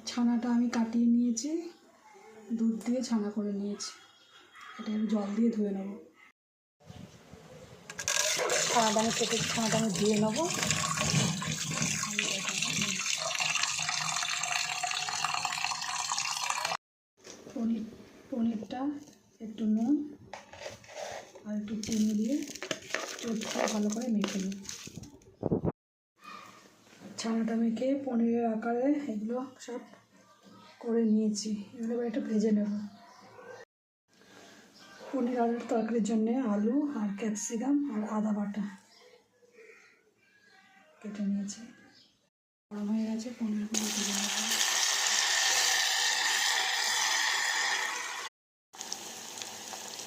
ছানাটা আমি কাটিয়ে নিয়েছি, দুধ দিয়ে ছানা করে নিয়েছি। এটা আমি জল দিয়ে ধুয়ে নেব। ছানাটা আমি ধুয়ে নেব। পনিরটা একটু নুন আর একটু চিনি দিয়ে ভালো করে মেখে নিই। ছানাটা মেখে পনিরের আকারে এগুলো সব করে নিয়েছি। এবার একটু ভেজে নেব। পনির আলুর তরকারির জন্য আলু আর ক্যাপসিকাম আর আদা বাটা কেটে নিয়েছি। গরম হয়ে গেছে, পনিরগুলো ভেজে নেব।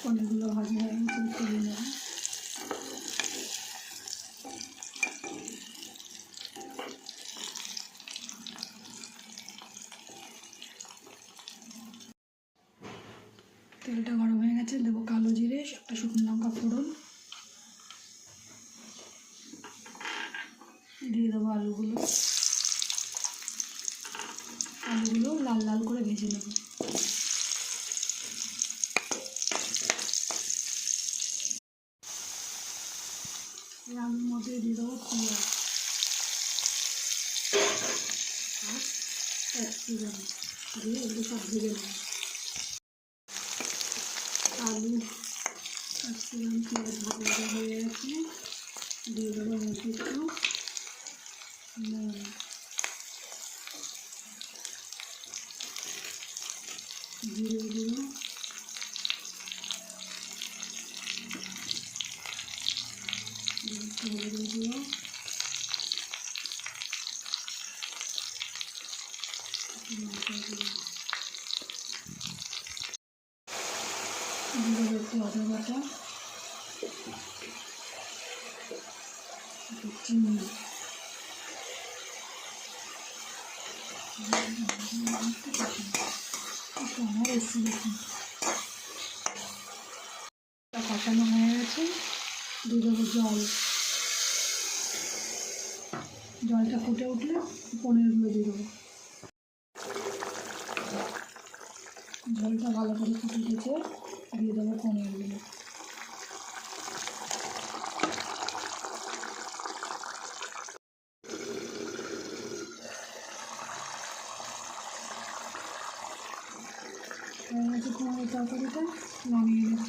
পনিরগুলো ভাজা হয়ে গেছে, তুলে নেব। তেলটা গরম হয়ে গেছে, দেবো কালো জিরে, একটা শুকনো লঙ্কা ফোড়ন, দিয়ে দেবো আলুগুলো লাল লাল করে ভেজে নেব। আলুর মধ্যে দিয়ে দেবো পেঁয়াজ আর ক্যাপসিকাম দিয়ে এগুলো সব ভেজে নেব। আলু ক্যাপসিকাম পেঁয়াজ ভাজা হয়ে গেছে, দিয়ে দেবো একটু নুন, জিরে গুঁড়ো, হলুদ গুঁড়ো, লঙ্কা গুঁড়ো, দিয়ে দেবো একটু আদা বাটা, একটু চিনি, আমার রেসিপি কষানো হয়ে গেছে, দিয়ে দেবো জলটা ফুটে উঠলে পনিরগুলো দিয়ে দেবো। জলটা ভালো করে ফুটে উঠেছে, দিয়ে দেবো পনিরগুলো। হয়ে গেছে পনিরের তরকারিটা, নামিয়ে নেব।